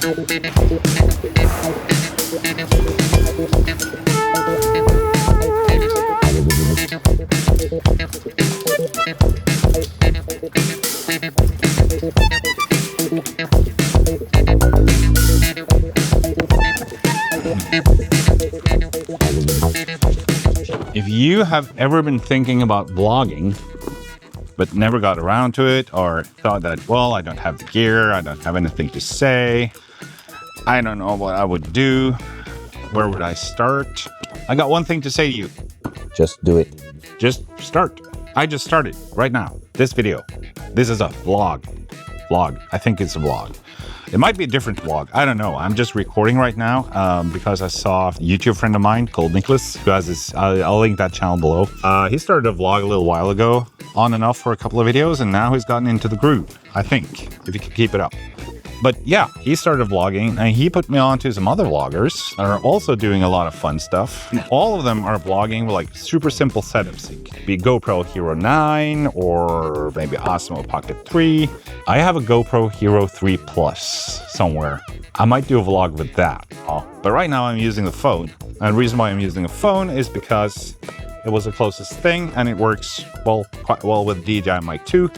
If you have ever been thinking about vlogging, but never got around to it, or thought that, well, I don't have the gear, I don't have anything to say, I don't know what I would do, where would I start? I got one thing to say to you. Just do it. Just start. I just started right now. This video. This is a vlog. I think it's a vlog. It might be a different vlog. I don't know. I'm just recording right now because I saw a YouTube friend of mine called Nicholas, who has this, I'll link that channel below. He started a vlog a little while ago, on and off for a couple of videos, and now he's gotten into the groove, I think, if he can keep it up. But yeah, he started vlogging, and he put me on to some other vloggers that are also doing a lot of fun stuff. All of them are vlogging with like super simple setups. It could be GoPro Hero 9 or maybe Osmo Pocket 3. I have a GoPro Hero 3 Plus somewhere. I might do a vlog with that. But right now I'm using the phone. And the reason why I'm using a phone is because it was the closest thing, and it works well, quite well with DJI Mic 2.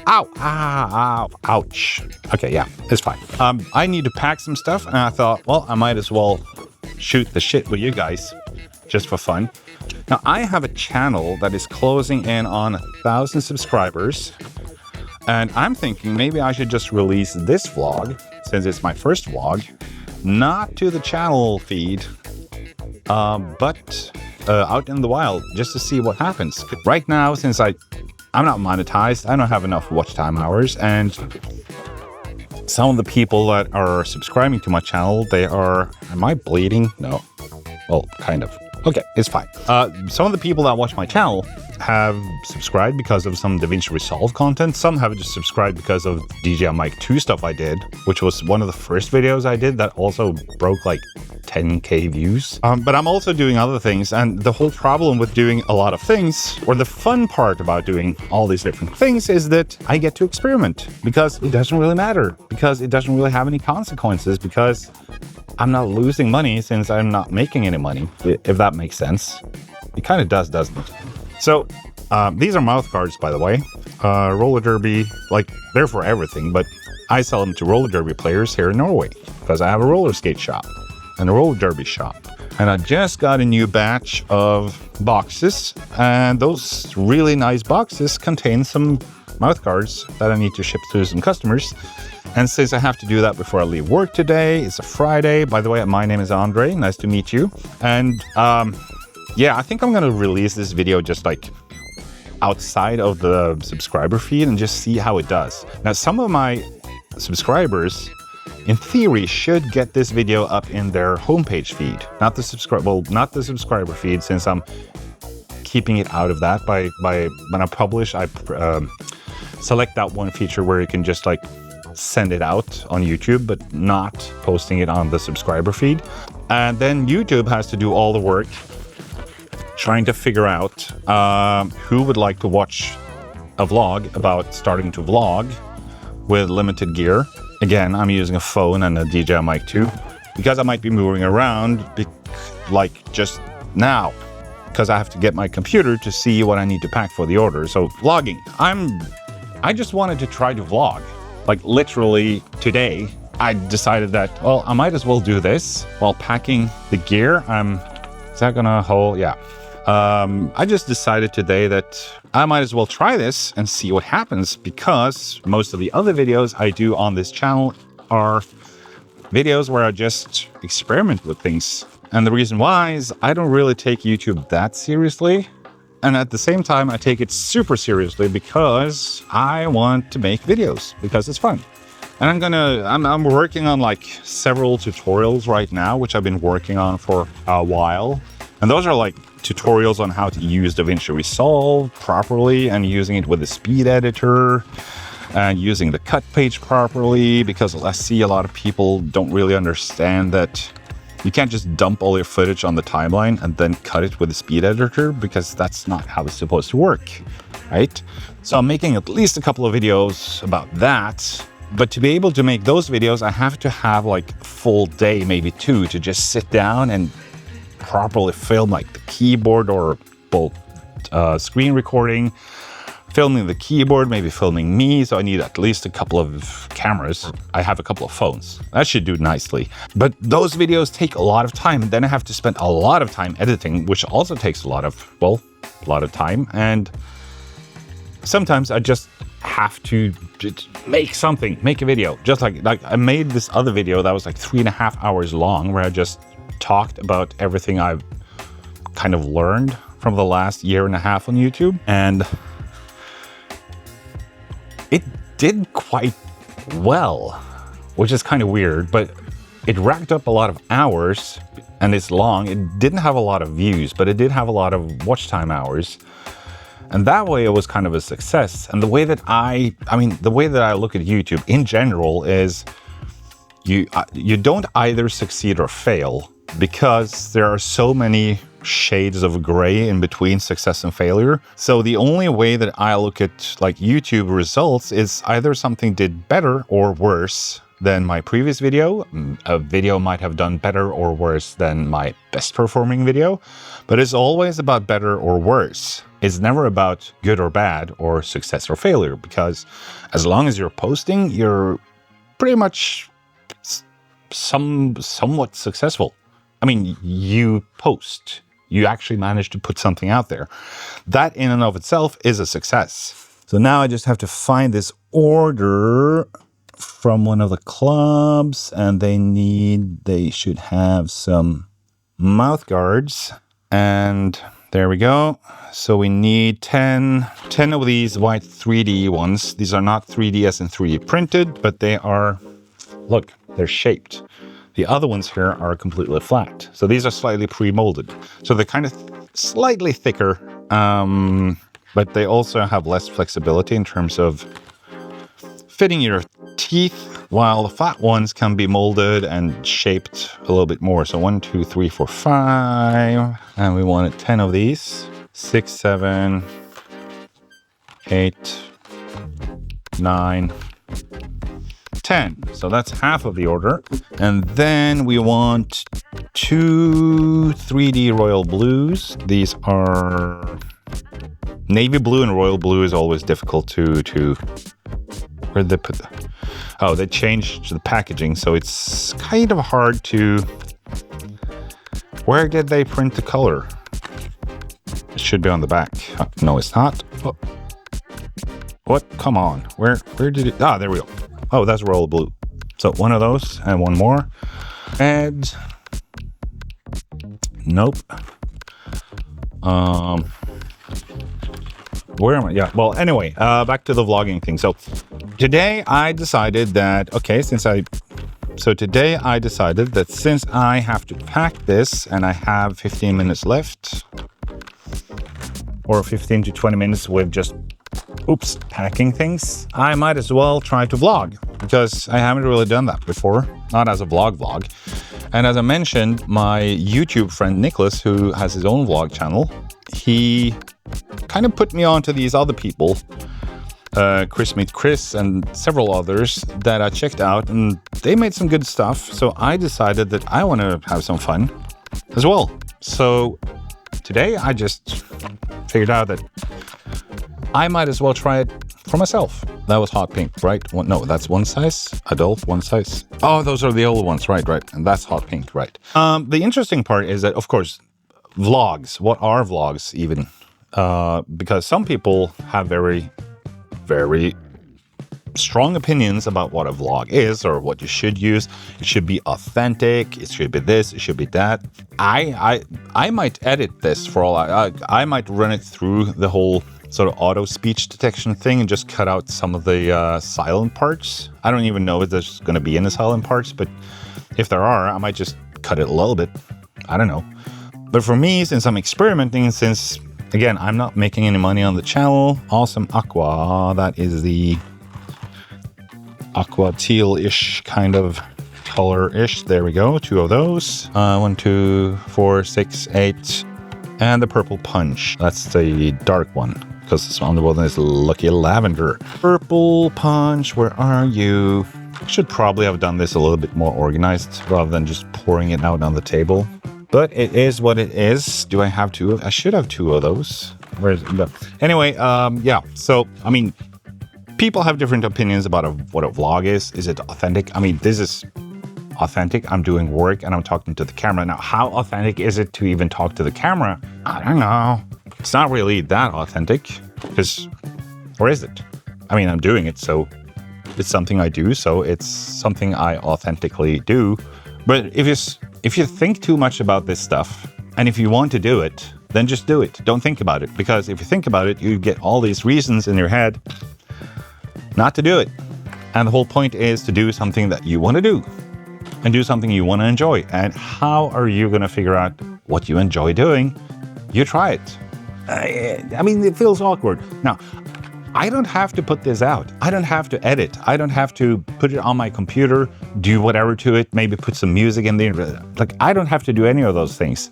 Ow, ow, ouch. Okay, yeah, it's fine. I need to pack some stuff, and I thought, well, I might as well shoot the shit with you guys just for fun. Now, I have a channel that is closing in on 1,000 subscribers, and I'm thinking maybe I should just release this vlog, since it's my first vlog, not to the channel feed, but out in the wild, just to see what happens. Right now, since I'm not monetized, I don't have enough watch time hours, and some of the people that are subscribing to my channel, am I bleeding? No. Well, kind of. Okay, it's fine. Some of the people that watch my channel have subscribed because of some DaVinci Resolve content. Some have just subscribed because of DJI Mic 2 stuff I did, which was one of the first videos I did that also broke like 10K views. But I'm also doing other things, and the whole problem with doing a lot of things, or the fun part about doing all these different things, is that I get to experiment, because it doesn't really matter, because it doesn't really have any consequences, because I'm not losing money since I'm not making any money, if that makes sense. It kind of does, doesn't it? So these are mouth guards, by the way. Roller derby, like, they're for everything, but I sell them to roller derby players here in Norway, because I have a roller skate shop and a roller derby shop. And I just got a new batch of boxes, and those really nice boxes contain some mouth guards that I need to ship to some customers. And since I have to do that before I leave work today, it's a Friday. By the way, my name is André. Nice to meet you. And yeah, I think I'm going to release this video just like outside of the subscriber feed and just see how it does. Now, some of my subscribers, in theory, should get this video up in their homepage feed, not the subscriber feed, since I'm keeping it out of that by when I publish, I select that one feature where you can just like send it out on YouTube, but not posting it on the subscriber feed. And then YouTube has to do all the work trying to figure out who would like to watch a vlog about starting to vlog with limited gear. Again, I'm using a phone and a DJI Mic 2 because I might be moving around like just now, because I have to get my computer to see what I need to pack for the order. So vlogging, I just wanted to try to vlog. Like literally today, I decided that, well, I might as well do this while packing the gear. Is that gonna hold? Yeah. I just decided today that I might as well try this and see what happens, because most of the other videos I do on this channel are videos where I just experiment with things. And the reason why is I don't really take YouTube that seriously. And at the same time, I take it super seriously because I want to make videos because it's fun. And I'm working on like several tutorials right now, which I've been working on for a while. And those are like tutorials on how to use DaVinci Resolve properly and using it with the speed editor and using the cut page properly, because I see a lot of people don't really understand that you can't just dump all your footage on the timeline and then cut it with the speed editor, because that's not how it's supposed to work, right? So I'm making at least a couple of videos about that. But to be able to make those videos, I have to have like a full day, maybe 2, to just sit down and properly film like the keyboard or both screen recording, filming the keyboard, maybe filming me. So I need at least a couple of cameras. I have a couple of phones. That should do nicely. But those videos take a lot of time, and then I have to spend a lot of time editing, which also takes a lot of time. And sometimes I just have to make a video. Just like I made this other video that was like 3.5 hours long, where I just talked about everything I've kind of learned from the last 1.5 years on YouTube. And it did quite well, which is kind of weird, but it racked up a lot of hours, and it's long. It didn't have a lot of views, but it did have a lot of watch time hours. And that way it was kind of a success. And the way that the way that I look at YouTube in general is you don't either succeed or fail, because there are so many shades of gray in between success and failure. So the only way that I look at like YouTube results is either something did better or worse than my previous video. A video might have done better or worse than my best performing video, but it's always about better or worse. It's never about good or bad or success or failure, because as long as you're posting, you're pretty much somewhat successful. I mean, you post, you actually manage to put something out there. That in and of itself is a success. So now I just have to find this order from one of the clubs, and they should have some mouth guards. And there we go. So we need 10 of these white 3D ones. These are not 3D as in 3D printed, but they are, look, they're shaped. The other ones here are completely flat. So these are slightly pre-molded. So they're kind of slightly thicker, but they also have less flexibility in terms of fitting your teeth, while the flat ones can be molded and shaped a little bit more. So 1, 2, 3, 4, 5. And we wanted 10 of these. 6, 7, 8, 9, 10. So that's half of the order. And then we want 2 3D royal blues. These are navy blue, and royal blue is always difficult to where'd they put that? Oh, they changed the packaging, so it's kind of hard to... Where did they print the color? It should be on the back. Oh, no, it's not. Oh. What? Come on. Where did it... Ah, there we go. Oh, that's royal blue. So one of those and one more. And... Nope. Where am I? Yeah, well, anyway, back to the vlogging thing. So today I decided that, okay, since I have to pack this and I have 15 minutes left, or 15 to 20 minutes with just, packing things, I might as well try to vlog, because I haven't really done that before, not as a vlog. And as I mentioned, my YouTube friend Nicholas, who has his own vlog channel, he kind of put me on to these other people, Chris Meet Chris and several others that I checked out, and they made some good stuff. So I decided that I want to have some fun as well. So today I just figured out that I might as well try it for myself. That was hot pink, right? No, that's one size. Adult, one size. Oh, those are the old ones, right. And that's hot pink, right. The interesting part is that, of course, vlogs. What are vlogs even? Because some people have very, very strong opinions about what a vlog is or what you should use. It should be authentic. It should be this. It should be that. I might edit this for all. I might run it through the whole sort of auto speech detection thing and just cut out some of the silent parts. I don't even know if there's going to be any silent parts, but if there are, I might just cut it a little bit. I don't know. But for me, since I'm experimenting, since again, I'm not making any money on the channel, awesome aqua, that is the aqua teal-ish kind of color-ish. There we go, 2 of those. 1, 2, 4, 6, 8. And the purple punch, that's the dark one. because this other one is Lucky Lavender. Purple Punch, where are you? Should probably have done this a little bit more organized rather than just pouring it out on the table. But it is what it is. Do I have two? I should have two of those. Where is it? Anyway, yeah. So, I mean, people have different opinions about what a vlog is. Is it authentic? I mean, this is authentic. I'm doing work and I'm talking to the camera. Now, how authentic is it to even talk to the camera? I don't know. It's not really that authentic, because, or is it? I mean, I'm doing it, so it's something I do, so it's something I authentically do. But if you think too much about this stuff, and if you want to do it, then just do it. Don't think about it, because if you think about it, you get all these reasons in your head not to do it. And the whole point is to do something that you want to do, and do something you want to enjoy. And how are you going to figure out what you enjoy doing? You try it. I mean, it feels awkward. Now, I don't have to put this out. I don't have to edit. I don't have to put it on my computer, do whatever to it, maybe put some music in there. Like, I don't have to do any of those things.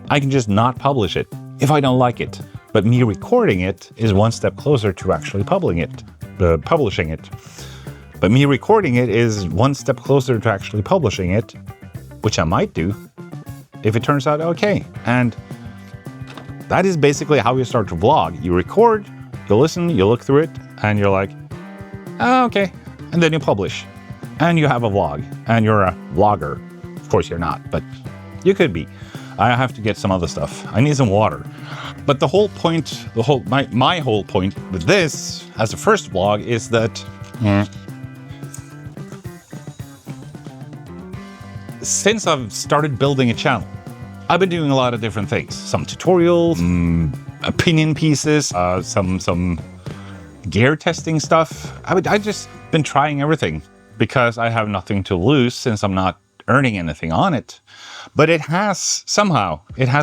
I can just not publish it if I don't like it. But me recording it is one step closer to actually publishing it. But me recording it is one step closer to actually publishing it, which I might do if it turns out okay. And that is basically how you start to vlog. You record, you listen, you look through it, and you're like, oh, okay. And then you publish, and you have a vlog, and you're a vlogger. Of course you're not, but you could be. I have to get some other stuff. I need some water. But the whole point, my whole point with this, as a first vlog, is that since I've started building a channel, I've been doing a lot of different things. Some tutorials, opinion pieces, some gear testing stuff. I just been trying everything because I have nothing to lose since I'm not earning anything on it. But it has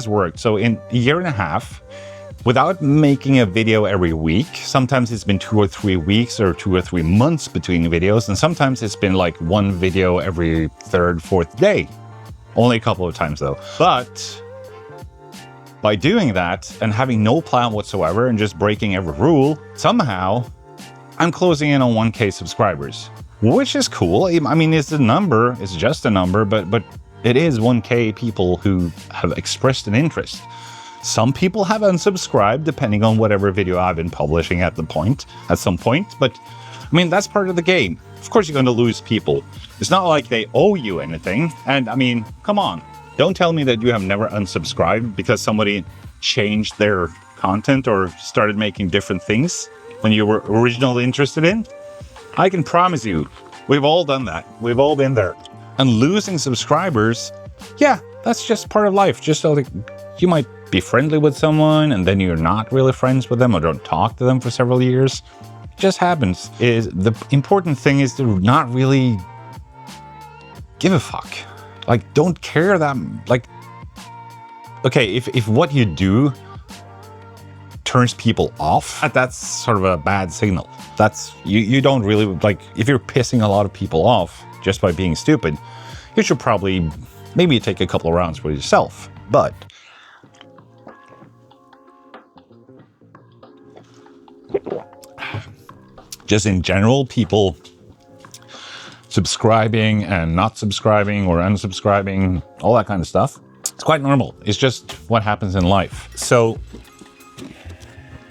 worked. So in a year and a half, without making a video every week, sometimes it's been 2 or 3 weeks or 2 or 3 months between videos, and sometimes it's been like one video every 3rd, 4th day. Only a couple of times though. But by doing that and having no plan whatsoever and just breaking every rule, somehow I'm closing in on 1K subscribers, which is cool. I mean, it's a number, it's just a number, but it is 1K people who have expressed an interest. Some people have unsubscribed depending on whatever video I've been publishing at some point, but I mean, that's part of the game. Of course you're going to lose people. It's not like they owe you anything. And I mean, come on. Don't tell me that you have never unsubscribed because somebody changed their content or started making different things when you were originally interested in. I can promise you, we've all done that. We've all been there. And losing subscribers, yeah, that's just part of life. Just so you might be friendly with someone and then you're not really friends with them or don't talk to them for several years. It just happens. The important thing is to not really give a fuck. Like, don't care that, like, okay, if what you do turns people off, that's sort of a bad signal. That's, you don't really, like, if you're pissing a lot of people off just by being stupid, you should probably maybe take a couple of rounds with yourself. But just in general, people subscribing and not subscribing or unsubscribing, all that kind of stuff, it's quite normal. It's just what happens in life. So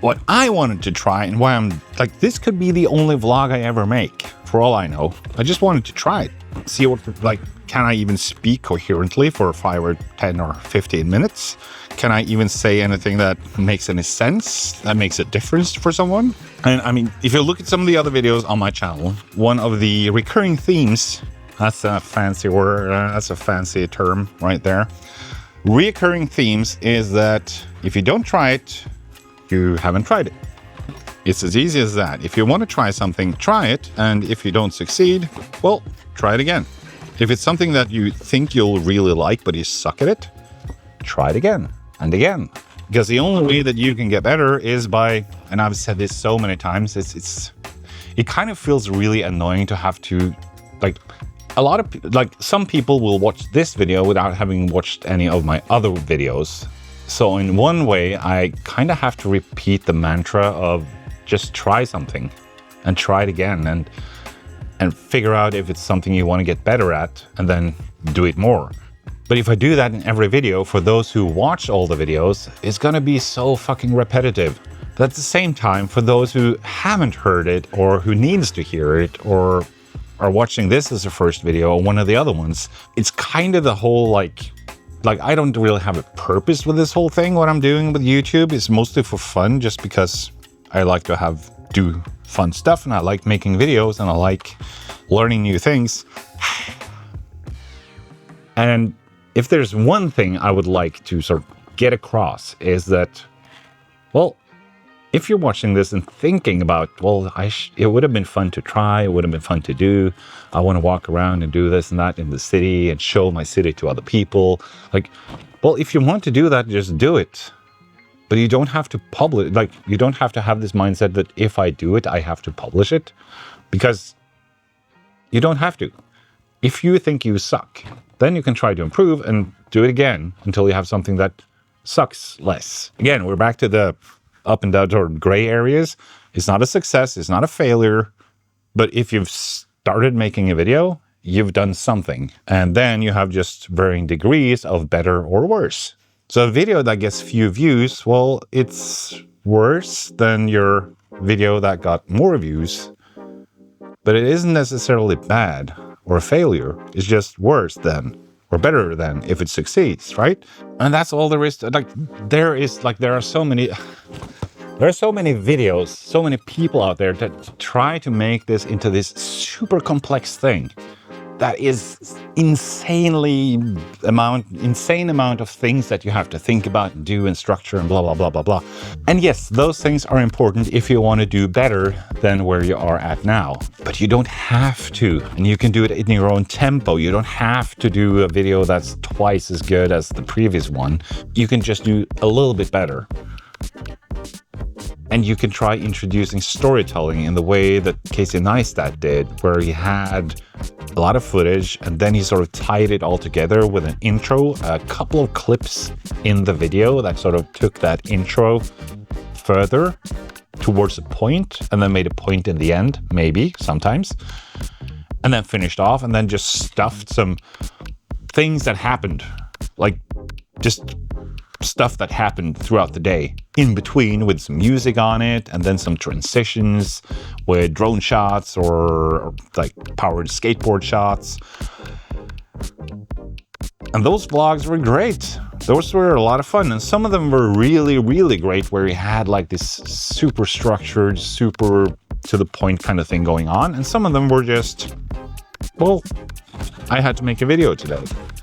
what I wanted to try, and why I'm like, this could be the only vlog I ever make, for all I know. I just wanted to try it. See what, like, can I even speak coherently for 5 or 10 or 15 minutes? Can I even say anything that makes any sense, that makes a difference for someone? And I mean, if you look at some of the other videos on my channel, one of the recurring themes, that's a fancy word, that's a fancy term right there. Recurring themes is that if you don't try it, you haven't tried it. It's as easy as that. If you want to try something, try it. And if you don't succeed, well, try it again. If it's something that you think you'll really like, but you suck at it, try it again and again. Because the only way that you can get better is by, and I've said this so many times, it kind of feels really annoying to have to, like, some people will watch this video without having watched any of my other videos. So in one way, I kind of have to repeat the mantra of just try something and try it again and figure out if it's something you want to get better at and then do it more. But if I do that in every video, for those who watch all the videos, it's going to be so fucking repetitive. But at the same time, for those who haven't heard it or who needs to hear it or are watching this as a first video or one of the other ones, it's kind of the whole like I don't really have a purpose with this whole thing. What I'm doing with YouTube is mostly for fun, just because I like to do fun stuff and I like making videos and I like learning new things. And if there's one thing I would like to sort of get across is that, well, if you're watching this and thinking about, well, it would have been fun to try, it would have been fun to do, I want to walk around and do this and that in the city and show my city to other people. Like, well, if you want to do that, just do it. But you don't have to publish, like, you don't have to have this mindset that if I do it, I have to publish it. Because you don't have to. If you think you suck, then you can try to improve and do it again until you have something that sucks less. Again, we're back to the up and down or gray areas. It's not a success, it's not a failure, but if you've started making a video, you've done something, and then you have just varying degrees of better or worse. So a video that gets few views, well, it's worse than your video that got more views, but it isn't necessarily bad or a failure. It's just worse than or better than if it succeeds, right? And that's all there is to, there are so many videos, so many people out there that try to make this into this super complex thing that is insane amount of things that you have to think about and do and structure and blah, blah, blah, blah, blah. And yes, those things are important if you want to do better than where you are at now. But you don't have to, and you can do it in your own tempo. You don't have to do a video that's twice as good as the previous one. You can just do a little bit better. And you can try introducing storytelling in the way that Casey Neistat did, where he had a lot of footage and then he sort of tied it all together with an intro, a couple of clips in the video that sort of took that intro further towards a point and then made a point in the end, maybe, sometimes, and then finished off and then just stuffed some things that happened, like just stuff that happened throughout the day in between with some music on it and then some transitions with drone shots or like powered skateboard shots. And those vlogs were great. Those were a lot of fun. And some of them were really, really great where he had like this super structured, super to the point kind of thing going on. And some of them were just, well, I had to make a video today.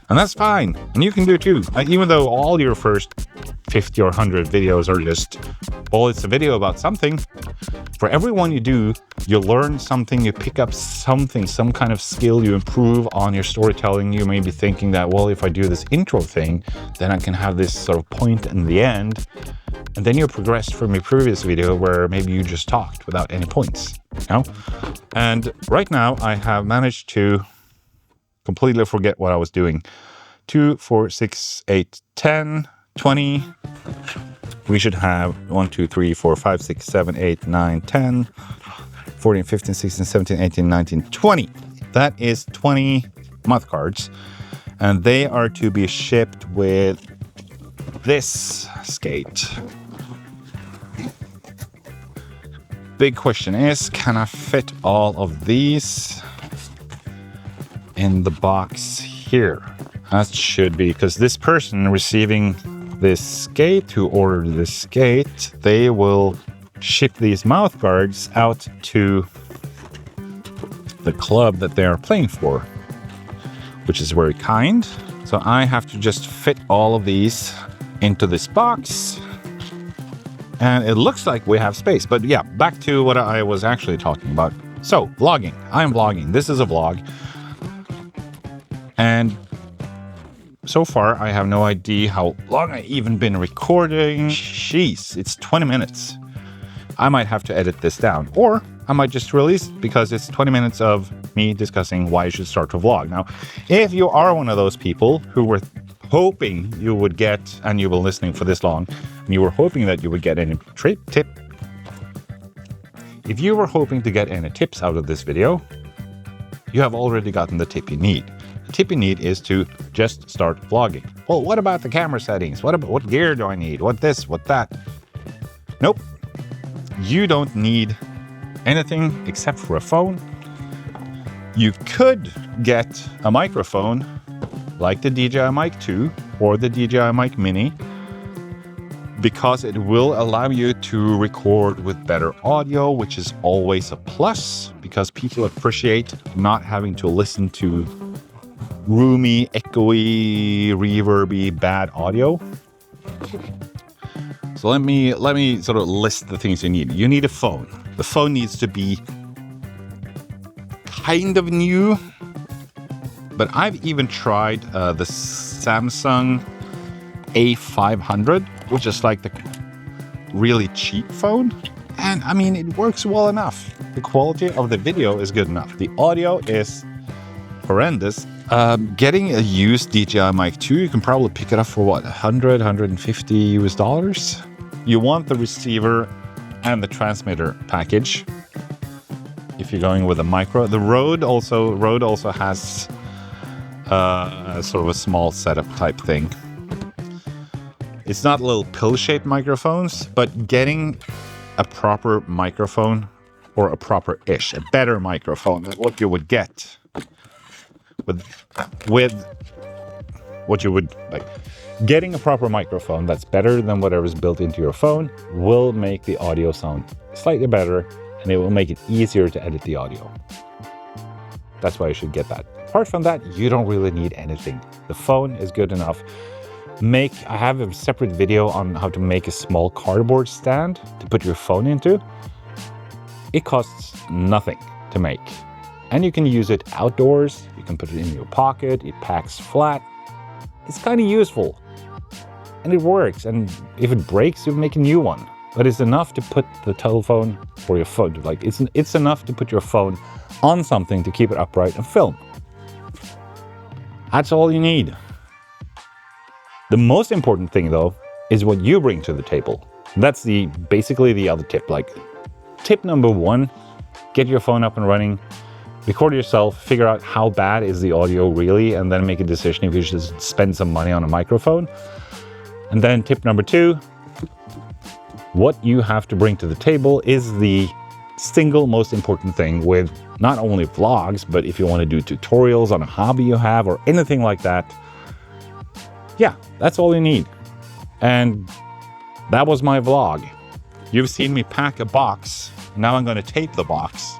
And that's fine. And you can do it too. Even though all your first 50 or 100 videos are just, well, it's a video about something. For every one you do, you learn something, you pick up something, some kind of skill, you improve on your storytelling. You may be thinking that, well, if I do this intro thing, then I can have this sort of point in the end. And then you progressed from your previous video where maybe you just talked without any points, you know? And right now I have managed to completely forget what I was doing. 2, 4, 6, 8, 10, 20. We should have 1, 2, 3, 4, 5, 6, 7, 8, 9, 10, 14, 15, 16, 17, 18, 19, 20. That is 20 month cards. And they are to be shipped with this skate. Big question is, can I fit all of these in the box here? That should be, because this person receiving this skate, who ordered this skate, they will ship these mouth guards out to the club that they are playing for, which is very kind. So I have to just fit all of these into this box. And it looks like we have space. But yeah, back to what I was actually talking about. So, vlogging. I am vlogging. This is a vlog. And so far, I have no idea how long I've even been recording. Jeez, it's 20 minutes. I might have to edit this down. Or I might just release it because it's 20 minutes of me discussing why you should start to vlog. Now, if you are one of those people who were hoping you would get, and you were listening for this long, and you were hoping that you would get any tip. If you were hoping to get any tips out of this video, you have already gotten the tip you need. The tip you need is to just start vlogging. Well, what about the camera settings? What gear do I need? What this, what that? Nope. You don't need anything except for a phone. You could get a microphone like the DJI Mic 2 or the DJI Mic Mini, because it will allow you to record with better audio, which is always a plus because people appreciate not having to listen to roomy, echoey, reverby, bad audio. So let me sort of list the things you need. You need a phone. The phone needs to be kind of new, but I've even tried the Samsung A500, which is like the really cheap phone. And I mean, it works well enough. The quality of the video is good enough. The audio is horrendous. Getting a used DJI Mic 2, you can probably pick it up for what, 100, 150 US dollars. You want the receiver and the transmitter package. If you're going with a micro, the Rode also has sort of a small setup type thing. It's not little pill-shaped microphones, but getting a proper microphone, or a proper-ish, a better microphone, what you would get with what you would like. Getting a proper microphone that's better than whatever's built into your phone will make the audio sound slightly better, and it will make it easier to edit the audio. That's why you should get that. Apart from that, you don't really need anything. The phone is good enough. I have a separate video on how to make a small cardboard stand to put your phone into. It costs nothing to make. And you can use it outdoors. You can put it in your pocket. It packs flat. It's kind of useful. And it works. And if it breaks, you make a new one. But it's enough to put the telephone or your phone, like it's enough to put your phone on something to keep it upright and film. That's all you need. The most important thing, though, is what you bring to the table. That's basically the other tip. Like, tip number 1, get your phone up and running, record yourself, figure out how bad is the audio really, and then make a decision if you should spend some money on a microphone. And then tip number 2, what you have to bring to the table is the single most important thing with not only vlogs, but if you want to do tutorials on a hobby you have or anything like that. Yeah, that's all you need. And that was my vlog. You've seen me pack a box. Now I'm going to tape the box.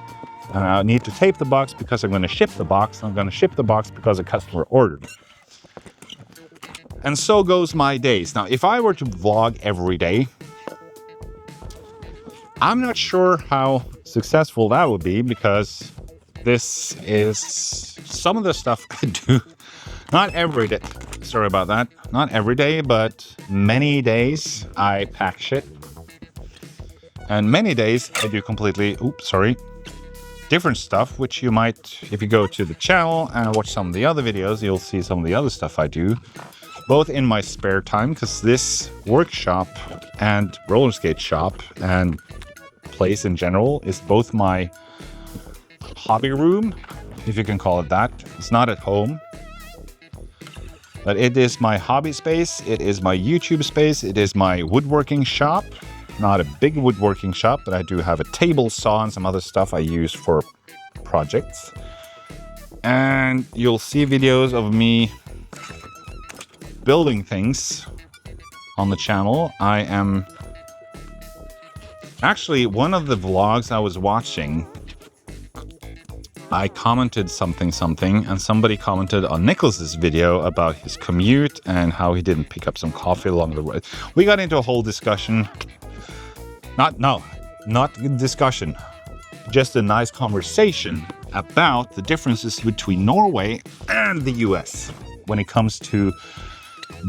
And I need to tape the box because I'm going to ship the box. I'm going to ship the box because a customer ordered. And so goes my days. Now, if I were to vlog every day, I'm not sure how successful that would be, because this is some of the stuff I do. Not every day. Sorry about that. Not every day, but many days I pack shit. And many days I do completely, different stuff, which you might, if you go to the channel and watch some of the other videos, you'll see some of the other stuff I do, both in my spare time, because this workshop and roller skate shop and place in general is both my hobby room, if you can call it that. It's not at home. But it is my hobby space, it is my YouTube space, it is my woodworking shop. Not a big woodworking shop, but I do have a table saw and some other stuff I use for projects. And you'll see videos of me building things on the channel. I am... Actually, one of the vlogs I was watching, I commented something, and somebody commented on Nicholas's video about his commute and how he didn't pick up some coffee along the way. We got into a whole discussion. Not discussion. Just a nice conversation about the differences between Norway and the US when it comes to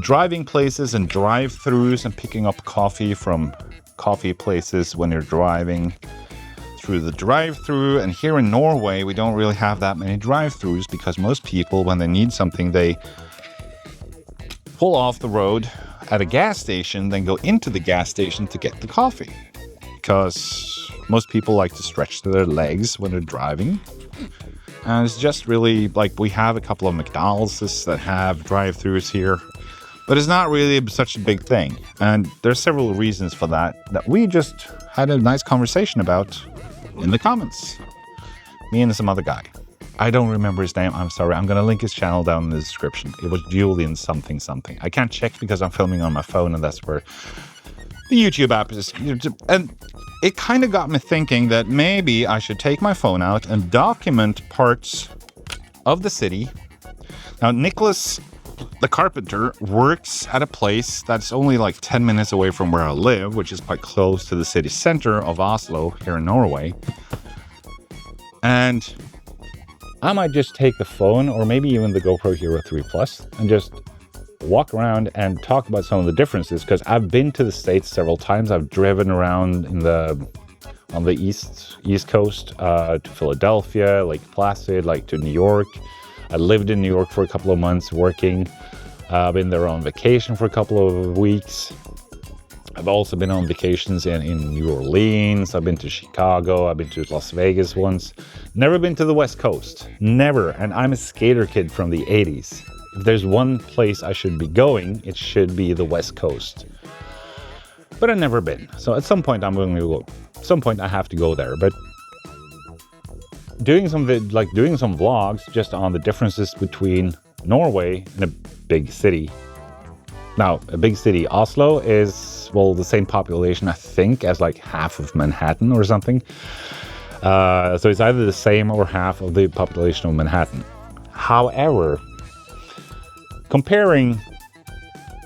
driving places and drive-thrus and picking up coffee from coffee places when you're driving through the drive-thru. And here in Norway, we don't really have that many drive-thrus, because most people, when they need something, they pull off the road at a gas station, then go into the gas station to get the coffee. Because most people like to stretch their legs when they're driving. And it's just really like we have a couple of McDonald's that have drive-thrus here, but it's not really such a big thing. And there's several reasons for that we just had a nice conversation about in the comments. Me and some other guy. I don't remember his name. I'm sorry. I'm going to link his channel down in the description. It was Julian something. I can't check because I'm filming on my phone, and that's where the YouTube app is. And it kind of got me thinking that maybe I should take my phone out and document parts of the city. Now, Nicholas, the carpenter, works at a place that's only like 10 minutes away from where I live, which is quite close to the city center of Oslo here in Norway. And I might just take the phone or maybe even the GoPro Hero 3 Plus and just walk around and talk about some of the differences, because I've been to the States several times. I've driven around on the east coast to Philadelphia, Lake Placid, like to New York. I lived in New York for a couple of months working. I've been there on vacation for a couple of weeks. I've also been on vacations in New Orleans. I've been to Chicago. I've been to Las Vegas once. Never been to the West Coast. Never. And I'm a skater kid from the 80s. If there's one place I should be going, it should be the West Coast. But I've never been. So at some point I'm going to go. At some point I have to go there. But doing some vlogs just on the differences between Norway and a big city. Now, a big city, Oslo, is, well, the same population, I think, as like half of Manhattan or something. So it's either the same or half of the population of Manhattan. However, comparing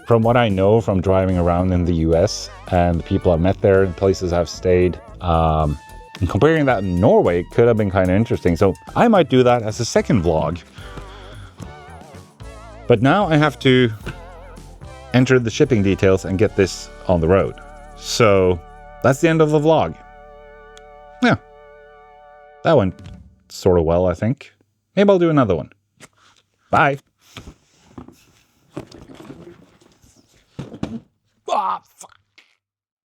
from what I know from driving around in the US and the people I've met there and places I've stayed, and comparing that in Norway could have been kind of interesting. So I might do that as a second vlog. But now I have to enter the shipping details and get this on the road. So that's the end of the vlog. Yeah, that went sort of well, I think. Maybe I'll do another one. Bye. Ah, fuck.